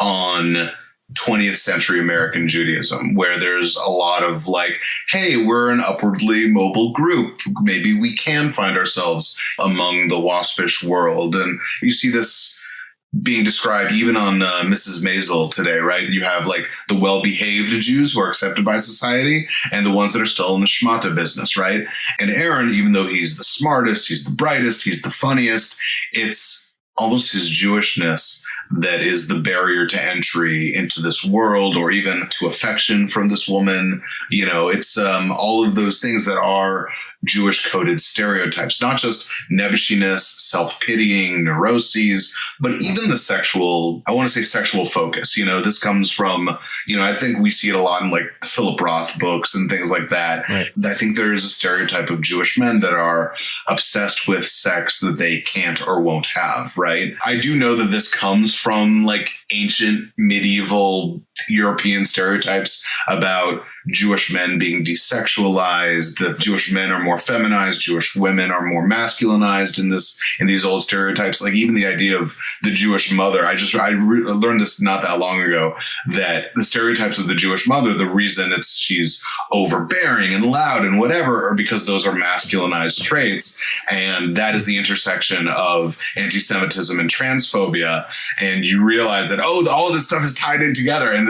on 20th century American Judaism, where there's a lot of like, hey, we're an upwardly mobile group. Maybe we can find ourselves among the waspish world. And you see this being described even on Mrs. Maisel today, right? You have like the well-behaved Jews who are accepted by society and the ones that are still in the schmata business, right? And Aaron, even though he's the smartest, he's the brightest, he's the funniest, it's almost his Jewishness that is the barrier to entry into this world, or even to affection from this woman. You know, it's all of those things that are Jewish coded stereotypes, not just nebbishiness, self-pitying, neuroses, but even the sexual focus. This comes from, I think we see it a lot in like Philip Roth books and things like that. Right. I think there is a stereotype of Jewish men that are obsessed with sex that they can't or won't have, right? I do know that this comes from like ancient medieval European stereotypes about Jewish men being desexualized, that Jewish men are more feminized, Jewish women are more masculinized in these old stereotypes. Like even the idea of the Jewish mother, I learned this not that long ago, that the stereotypes of the Jewish mother, the reason she's overbearing and loud and whatever, are because those are masculinized traits. And that is the intersection of anti-Semitism and transphobia. And you realize that, all of this stuff is tied in together. And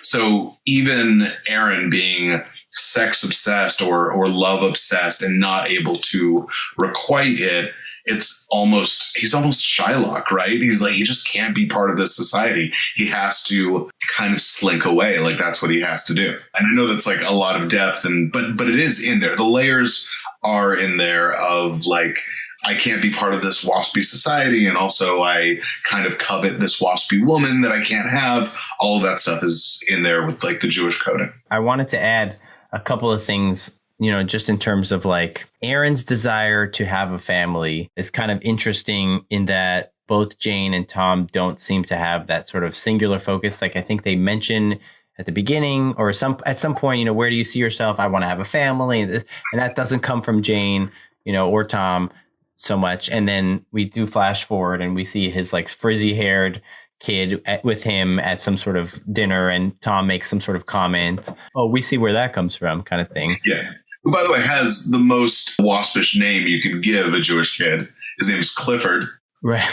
so even Aaron being sex obsessed or love obsessed and not able to requite it, he's almost Shylock, right? He's like, he just can't be part of this society. He has to kind of slink away. Like that's what he has to do. And I know that's like a lot of depth but it is in there. The layers are in there of like, I can't be part of this waspy society. And also I kind of covet this waspy woman that I can't have. All of that stuff is in there with like the Jewish coding. I wanted to add a couple of things, just in terms of like Aaron's desire to have a family is kind of interesting in that both Jane and Tom don't seem to have that sort of singular focus. Like I think they mention at the beginning or at some point, where do you see yourself? I want to have a family. And that doesn't come from Jane, or Tom so much. And then we do flash forward and we see his like frizzy haired kid with him at some sort of dinner, and Tom makes some sort of comment. Oh, we see where that comes from, kind of thing. Yeah. Who, by the way, has the most waspish name you could give a Jewish kid. His name is Clifford. Right.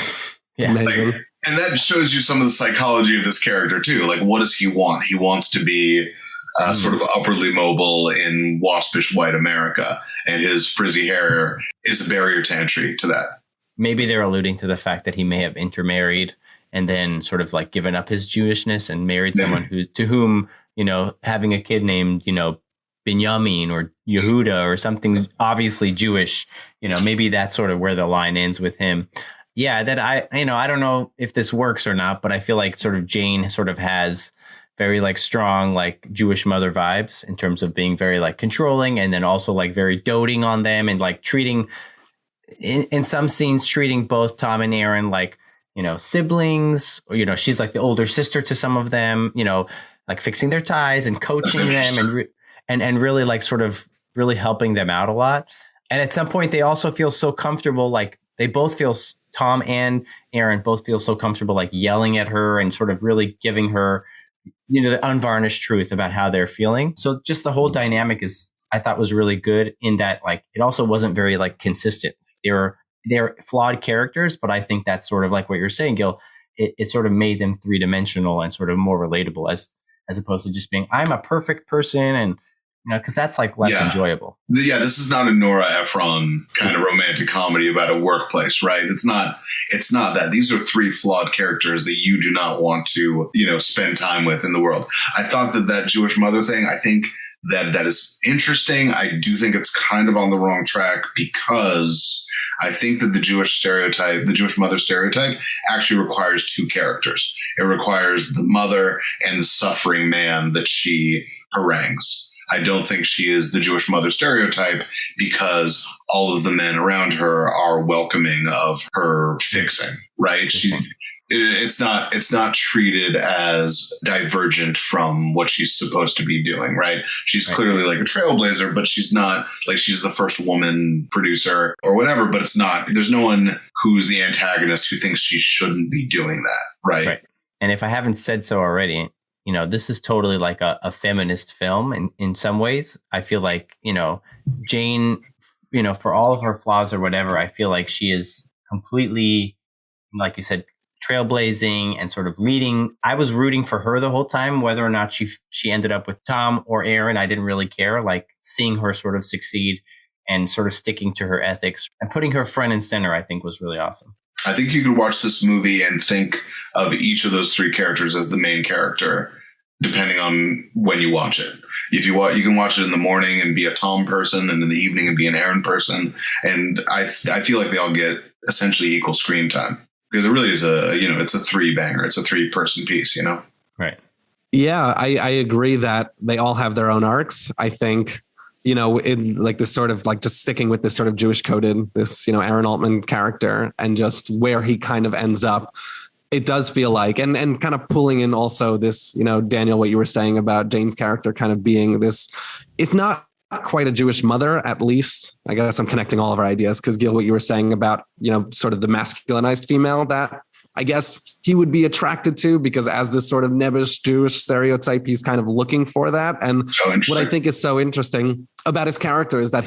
Yeah. Amazing. And that shows you some of the psychology of this character too. Like, what does he want? He wants to be sort of upwardly mobile in waspish white America, and his frizzy hair is a barrier to entry to that. Maybe they're alluding to the fact that he may have intermarried and then sort of like given up his Jewishness and married someone to whom, having a kid named, Binyamin or Yehuda or something obviously Jewish, maybe that's sort of where the line ends with him. Yeah, that I don't know if this works or not, but I feel like sort of Jane sort of has very like strong like Jewish mother vibes in terms of being very like controlling, and then also like very doting on them and like treating in some scenes treating both Tom and Aaron like, siblings, or, she's like the older sister to some of them, like fixing their ties and coaching them and really like sort of really helping them out a lot. And at some point they also feel so comfortable, like they both feel, Tom and Aaron both feel so comfortable, like yelling at her and sort of really giving her, the unvarnished truth about how they're feeling. So just the whole dynamic I thought was really good in that, like, it also wasn't very like consistent. They're flawed characters, but I think that's sort of like what you're saying, Gil. It sort of made them three-dimensional and sort of more relatable as opposed to just being, I'm a perfect person, and because that's like less enjoyable. Yeah, this is not a Nora Ephron kind of romantic comedy about a workplace, right? It's not that. These are three flawed characters that you do not want to, spend time with in the world. I thought that Jewish mother thing, I think that is interesting. I do think it's kind of on the wrong track, because I think that the Jewish mother stereotype actually requires two characters. It requires the mother and the suffering man that she harangues. I don't think she is the Jewish mother stereotype because all of the men around her are welcoming of her fixing, right? It's not treated as divergent from what she's supposed to be doing, right? She's clearly like a trailblazer, but she's not like she's the first woman producer or whatever, but there's no one who's the antagonist who thinks she shouldn't be doing that, right? And if I haven't said so already, this is totally like a feminist film in some ways. I feel like, Jane, for all of her flaws or whatever, I feel like she is completely, like you said, trailblazing and sort of leading. I was rooting for her the whole time, whether or not she ended up with Tom or Aaron. I didn't really care. Like seeing her sort of succeed and sort of sticking to her ethics and putting her front and center, I think was really awesome. I think you could watch this movie and think of each of those three characters as the main character depending on when you watch it. If you can watch it in the morning and be a Tom person, and in the evening and be an Aaron person. And I feel like they all get essentially equal screen time, because it really is it's a 3-banger. It's a 3-person piece, Right. Yeah, I agree that they all have their own arcs. I think, in like this sort of like just sticking with this sort of Jewish coded, this, Aaron Altman character and just where he kind of ends up. It does feel like, and kind of pulling in also this, Daniel, what you were saying about Jane's character kind of being this, if not quite a Jewish mother, at least, I guess I'm connecting all of our ideas, because Gil, what you were saying about, sort of the masculinized female that I guess he would be attracted to, because as this sort of nebbish Jewish stereotype, he's kind of looking for that. And what I think is so interesting about his character is that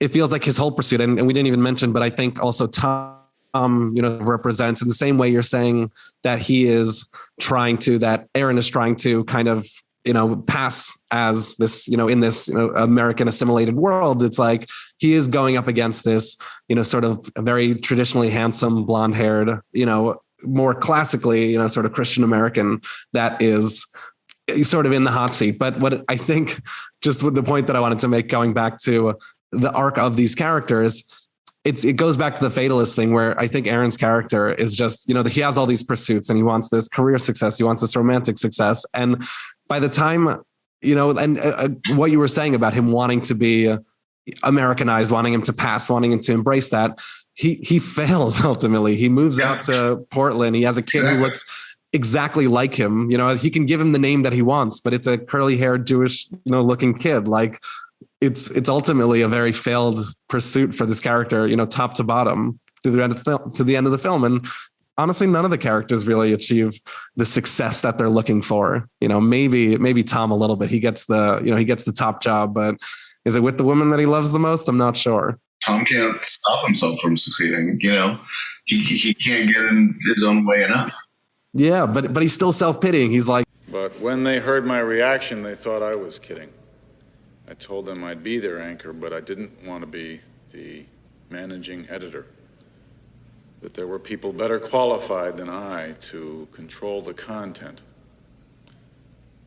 it feels like his whole pursuit, and we didn't even mention, but I think also Tom, represents, in the same way you're saying that that Aaron is trying to kind of, pass as this, in this, American assimilated world. It's like he is going up against this, sort of a very traditionally handsome, blonde haired, more classically, sort of Christian American that is sort of in the hot seat. But what I think, just with the point that I wanted to make, going back to the arc of these characters, it goes back to the fatalist thing, where I think Aaron's character is just, he has all these pursuits and he wants this career success. He wants this romantic success. And by the time, what you were saying about him wanting to be Americanized, wanting him to pass, wanting him to embrace that, he fails ultimately. He moves out to Portland. He has a kid who looks exactly like him. He can give him the name that he wants, but it's a curly haired Jewish, looking kid. Like, it's ultimately a very failed pursuit for this character, top to bottom, to the end of the film. And honestly, none of the characters really achieve the success that they're looking for. Maybe Tom a little bit. He gets the top job, but is it with the woman that he loves the most? I'm not sure. Tom can't stop himself from succeeding. He can't get in his own way enough. Yeah, but he's still self-pitying. He's like, but when they heard my reaction, they thought I was kidding. I told them I'd be their anchor, but I didn't want to be the managing editor. That there were people better qualified than I to control the content.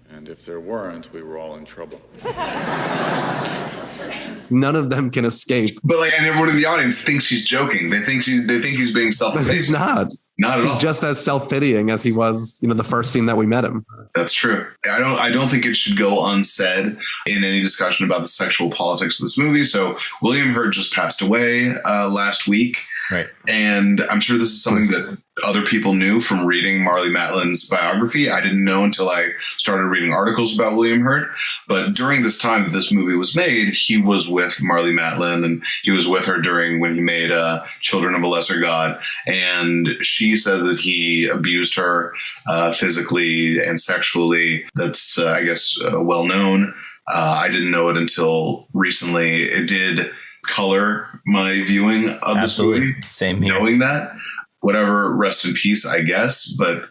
And if there weren't, we were all in trouble. None of them can escape. But and everyone in the audience thinks he's joking. They think he's being self-pitying. But he's not. Not at all. He's just as self-pitying as he was, the first scene that we met him. That's true. I don't think it should go unsaid in any discussion about the sexual politics of this movie. So William Hurt just passed away last week. Right. And I'm sure this is something that other people knew from reading Marlee Matlin's biography. I didn't know until I started reading articles about William Hurt. But during this time that this movie was made, he was with Marlee Matlin, and he was with her when he made Children of a Lesser God. And she says that he abused her physically and sexually. That's, I guess, well known. I didn't know it until recently. It did color my viewing of this movie. Same here. Knowing that, whatever, rest in peace, I guess. But,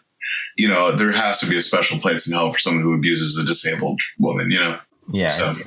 there has to be a special place in hell for someone who abuses a disabled woman, Yeah, so. It's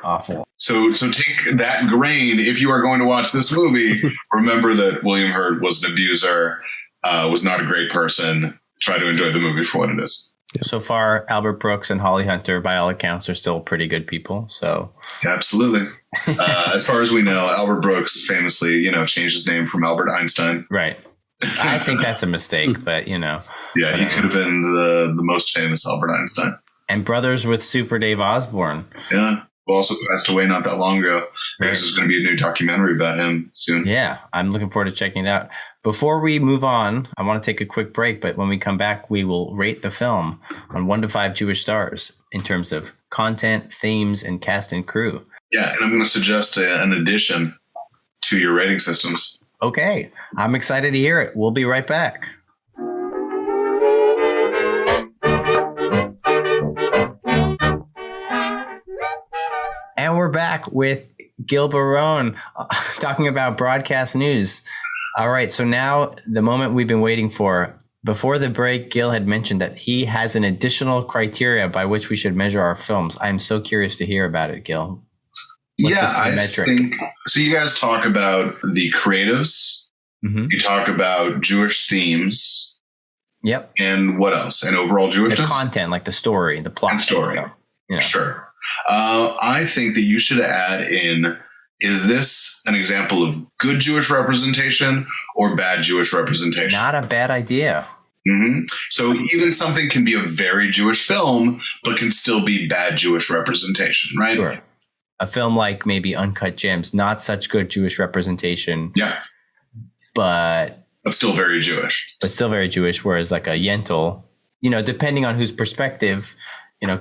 awful. So take that grain. If you are going to watch this movie, remember that William Hurt was an abuser, was not a great person. Try to enjoy the movie for what it is. So far, Albert Brooks and Holly Hunter, by all accounts, are still pretty good people. So yeah, absolutely. As far as we know, Albert Brooks famously, changed his name from Albert Einstein. Right. I think that's a mistake, but Yeah, he could have been the most famous Albert Einstein. And brothers with Super Dave Osborne. Yeah. Who also passed away not that long ago. I guess there's going to be a new documentary about him soon. Yeah, I'm looking forward to checking it out. Before we move on, I want to take a quick break, but when we come back, we will rate the film on 1 to 5 Jewish stars in terms of content, themes, and cast and crew. Yeah, and I'm going to suggest an addition to your rating systems. Okay, I'm excited to hear it. We'll be right back. And we're back with Gil Baron talking about broadcast news. All right, so now the moment we've been waiting for. Before the break, Gil had mentioned that he has an additional criteria by which we should measure our films. I'm so curious to hear about it, Gil. I think so. You guys talk about the creatives. Mm-hmm. You talk about Jewish themes. Yep. And what else? And overall Jewishness? The content, like the story, the plot. And story. Sure. I think that you should add in, is this an example of good Jewish representation or bad Jewish representation? Not a bad idea. Mm-hmm. So even something can be a very Jewish film, but can still be bad Jewish representation, right? Sure. A film like maybe Uncut Gems, not such good Jewish representation. Yeah. But still very Jewish. Whereas like a Yentl, depending on whose perspective,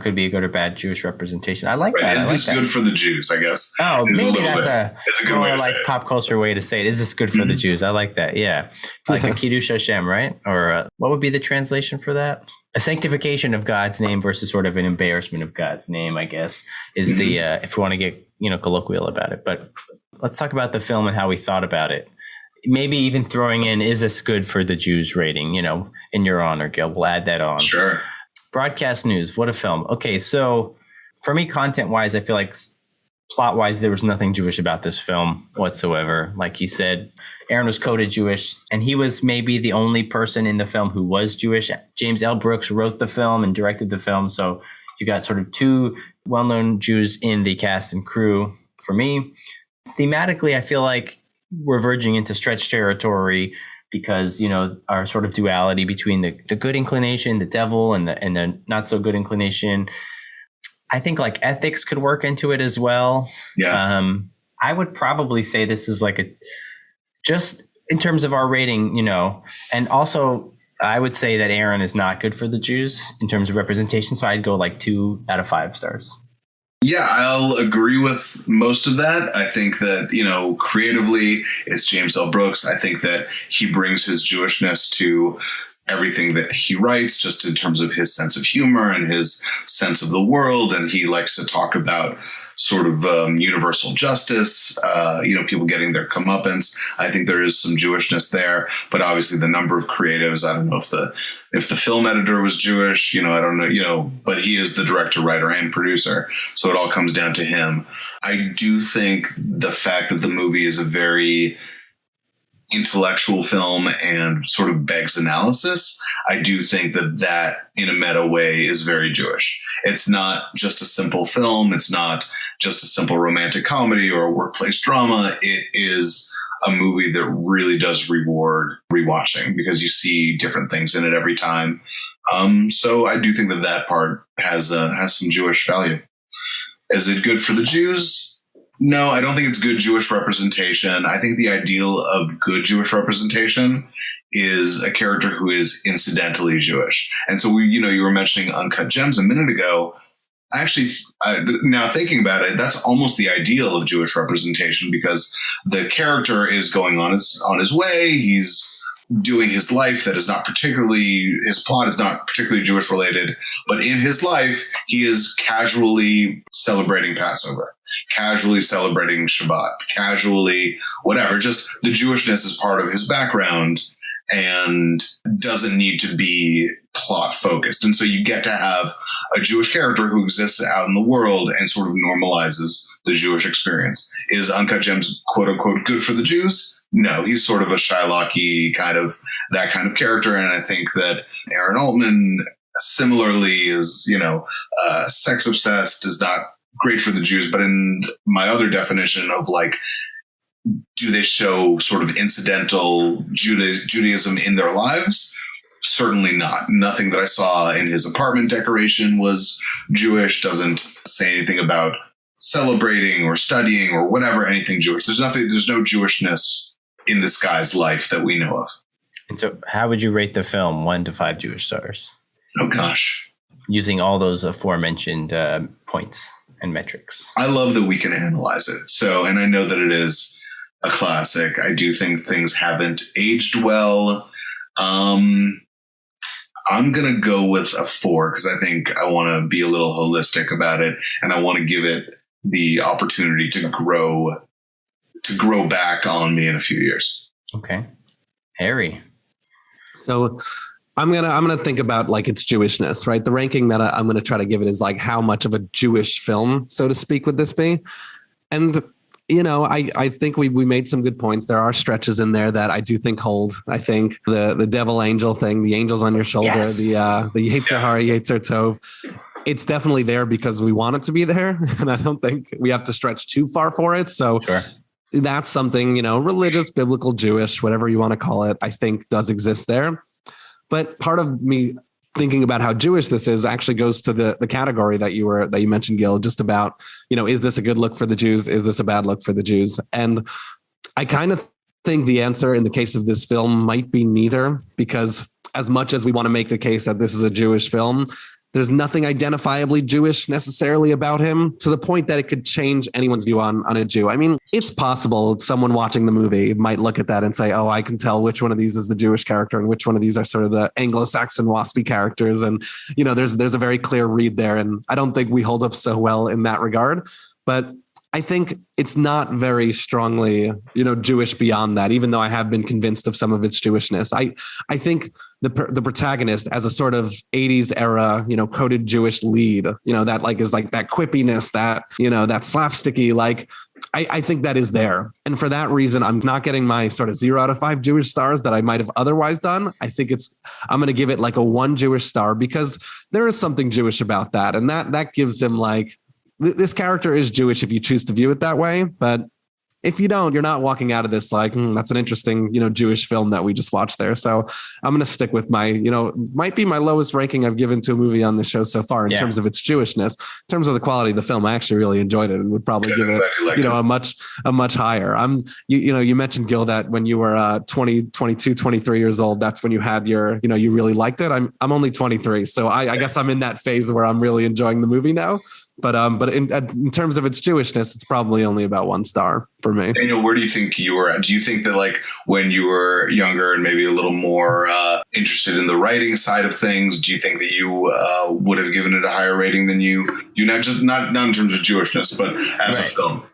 could be a good or bad Jewish representation. I like that. Is this good for the Jews, I guess? Oh, maybe that's a good way to like say it. pop culture way to say it. Is this good for the Jews? I like that. Yeah. Like a Kiddush Hashem, right? Or what would be the translation for that? A sanctification of God's name versus sort of an embarrassment of God's name, I guess, is the, if we want to get, colloquial about it. But let's talk about the film and how we thought about it. Maybe even throwing in, is this good for the Jews rating, in your honor, Gil? We'll add that on. Sure. Broadcast news. What a film. Okay, so for me, content-wise, I feel like plot-wise, there was nothing Jewish about this film whatsoever. Like you said, Aaron was coded Jewish, and he was maybe the only person in the film who was Jewish. James L. Brooks wrote the film and directed the film, so you got sort of two well-known Jews in the cast and crew. For me, thematically, I feel like we're verging into stretch territory because, our sort of duality between the good inclination, the devil, and the not so good inclination. I think like ethics could work into it as well. Yeah. I would probably say this is like just in terms of our rating, and also I would say that Aaron is not good for the Jews in terms of representation. So I'd go like 2 out of 5 stars. Yeah, I'll agree with most of that. I think that, creatively, it's James L. Brooks. I think that he brings his Jewishness to everything that he writes, just in terms of his sense of humor and his sense of the world. And he likes to talk about sort of universal justice, people getting their comeuppance. I think there is some Jewishness there, but obviously the number of creatives, I don't know if the film editor was Jewish, I don't know, but he is the director, writer, and producer. So it all comes down to him. I do think the fact that the movie is a very intellectual film and sort of begs analysis, I do think that in a meta way is very Jewish. It's not just a simple film. It's not just a simple romantic comedy or a workplace drama. It is a movie that really does reward rewatching because you see different things in it every time. So I do think that part has some Jewish value. Is it good for the Jews? No, I don't think it's good Jewish representation. I think the ideal of good Jewish representation is a character who is incidentally Jewish. And so you were mentioning Uncut Gems a minute ago. Actually, now thinking about it, that's almost the ideal of Jewish representation because the character is going on his way. He's doing his life that is not particularly, his plot is not particularly Jewish related, but in his life, he is casually celebrating Passover, casually celebrating Shabbat, casually whatever. Just the Jewishness is part of his background and doesn't need to be plot focused. And so you get to have a Jewish character who exists out in the world and sort of normalizes the Jewish experience. Is Uncut Gems, quote unquote, good for the Jews? No, he's sort of a Shylocky that kind of character. And I think that Aaron Altman similarly is, sex obsessed, is not great for the Jews. But in my other definition of do they show sort of incidental Judaism in their lives? Certainly not. Nothing that I saw in his apartment decoration was Jewish, doesn't say anything about celebrating or studying or whatever, anything Jewish. There's no Jewishness in this guy's life that we know of. And so how would you rate the film 1 to 5 Jewish stars? Oh, gosh. Using all those aforementioned points and metrics. I love that we can analyze it. And I know that it is a classic. I do think things haven't aged well. I'm going to go with a 4 because I think I want to be a little holistic about it and I want to give it the opportunity to grow back on me in a few years. Okay. Harry. So I'm gonna think about its Jewishness, right? The ranking that I'm gonna try to give it is how much of a Jewish film, so to speak, would this be? And I think we made some good points. There are stretches in there that I do think hold. I think the devil angel thing, the angels on your shoulder, Yes. the Yetzer Hara, Yetzer Tov. It's definitely there because we want it to be there. And I don't think we have to stretch too far for it. So Sure. that's something, religious, biblical, Jewish, whatever you want to call it, I think does exist there. But part of me thinking about how Jewish this is actually goes to the category that you mentioned, Gil, just about, is this a good look for the Jews? Is this a bad look for the Jews? And I kind of think the answer in the case of this film might be neither, because as much as we want to make the case that this is a Jewish film, there's nothing identifiably Jewish necessarily about him, to the point that it could change anyone's view on a Jew. I mean, it's possible someone watching the movie might look at that and say, oh, I can tell which one of these is the Jewish character and which one of these are sort of the Anglo-Saxon waspy characters. And, there's a very clear read there. And I don't think we hold up so well in that regard. But I think it's not very strongly, Jewish beyond that, even though I have been convinced of some of its Jewishness. I think the protagonist as a sort of 80s era, coded Jewish lead, that is like that quippiness, that, that slapsticky, I think that is there. And for that reason, I'm not getting my sort of 0 out of 5 Jewish stars that I might have otherwise done. I think I'm going to give it like a 1 Jewish star, because there is something Jewish about that. And that gives him this character is Jewish if you choose to view it that way. But if you don't, you're not walking out of this that's an interesting, Jewish film that we just watched there. So I'm going to stick with my, might be my lowest ranking I've given to a movie on the show so far in terms of its Jewishness. In terms of the quality of the film, I actually really enjoyed it and would probably give it, a much higher. You mentioned, Gil, that when you were 20, 22, 23 years old, that's when you had your, you really liked it. I'm only 23. So I guess I'm in that phase where I'm really enjoying the movie now. But in terms of its Jewishness, it's probably only about 1 star for me. Daniel, where do you think you were at? Do you think that when you were younger and maybe a little more interested in the writing side of things, do you think that you would have given it a higher rating than you not in terms of Jewishness, but as a film?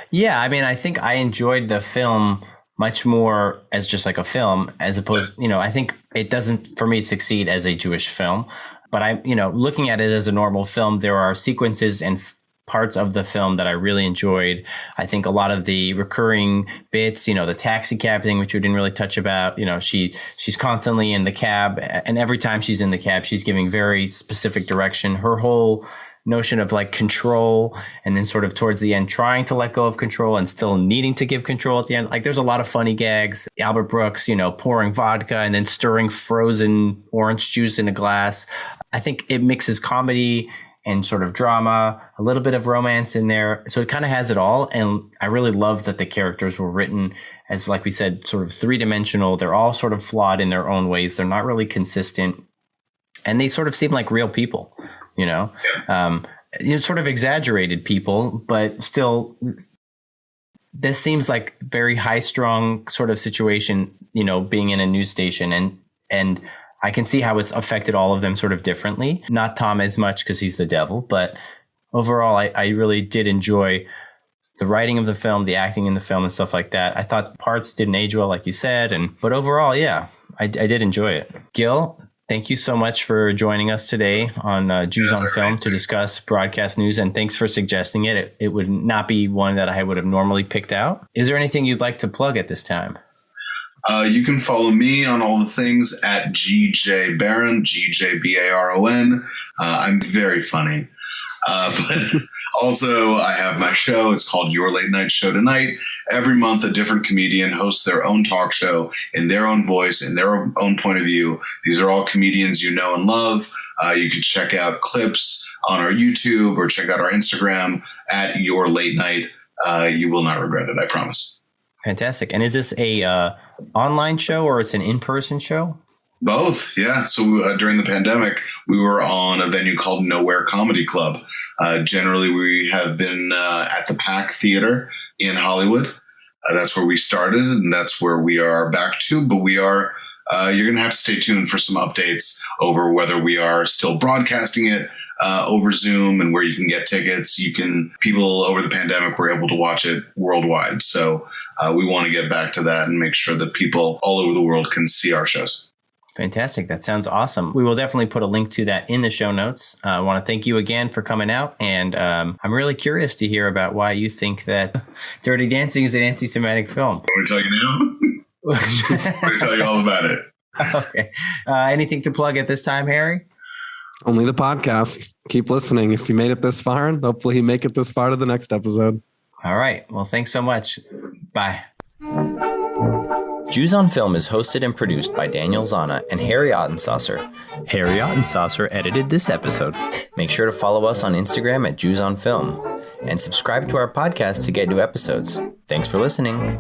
Yeah, I mean, I think I enjoyed the film much more as just like a film, as opposed, I think it doesn't, for me, succeed as a Jewish film. But looking at it as a normal film, there are sequences and parts of the film that I really enjoyed. I think a lot of the recurring bits, the taxi cab thing, which we didn't really touch about, she's constantly in the cab, and every time she's in the cab, she's giving very specific direction. Her whole notion of control, and then sort of towards the end trying to let go of control and still needing to give control at the end. There's a lot of funny gags. Albert Brooks, pouring vodka and then stirring frozen orange juice in a glass. I think it mixes comedy and sort of drama, a little bit of romance in there. So it kind of has it all. And I really love that the characters were written as, like we said, sort of 3-dimensional. They're all sort of flawed in their own ways. They're not really consistent. And they sort of seem like real people, sort of exaggerated people, but still, this seems like very high strung sort of situation, being in a news station, and I can see how it's affected all of them sort of differently. Not Tom as much because he's the devil, but overall, I really did enjoy the writing of the film, the acting in the film and stuff like that. I thought parts didn't age well, like you said, but overall, yeah, I did enjoy it. Gil, thank you so much for joining us today on Jews on Film to discuss broadcast news, and thanks for suggesting it. It would not be one that I would have normally picked out. Is there anything you'd like to plug at this time? You can follow me on all the things at GJ Baron, GJBaron. I'm very funny. But also, I have my show. It's called Your Late Night Show Tonight. Every month, a different comedian hosts their own talk show in their own voice, in their own point of view. These are all comedians you know and love. You can check out clips on our YouTube or check out our Instagram at Your Late Night. You will not regret it, I promise. Fantastic. And is this a online show or it's an in-person show? Both, yeah. So during the pandemic, we were on a venue called Nowhere Comedy Club. Generally, we have been at the Pack Theater in Hollywood. That's where we started, and that's where we are back to. But we are, you're going to have to stay tuned for some updates over whether we are still broadcasting it over Zoom and where you can get tickets. People over the pandemic were able to watch it worldwide. So we want to get back to that and make sure that people all over the world can see our shows. Fantastic. That sounds awesome. We will definitely put a link to that in the show notes. I want to thank you again for coming out. And I'm really curious to hear about why you think that Dirty Dancing is an anti-Semitic film. Want me to tell you now? I'm going to tell you all about it. Okay. Anything to plug at this time, Harry? Only the podcast. Keep listening. If you made it this far, and hopefully you make it this far to the next episode. All right. Well, thanks so much. Bye. Jews on Film is hosted and produced by Daniel Zana and Harry Ottensaucer. Harry Ottensaucer edited this episode. Make sure to follow us on Instagram at Jews on Film and subscribe to our podcast to get new episodes. Thanks for listening.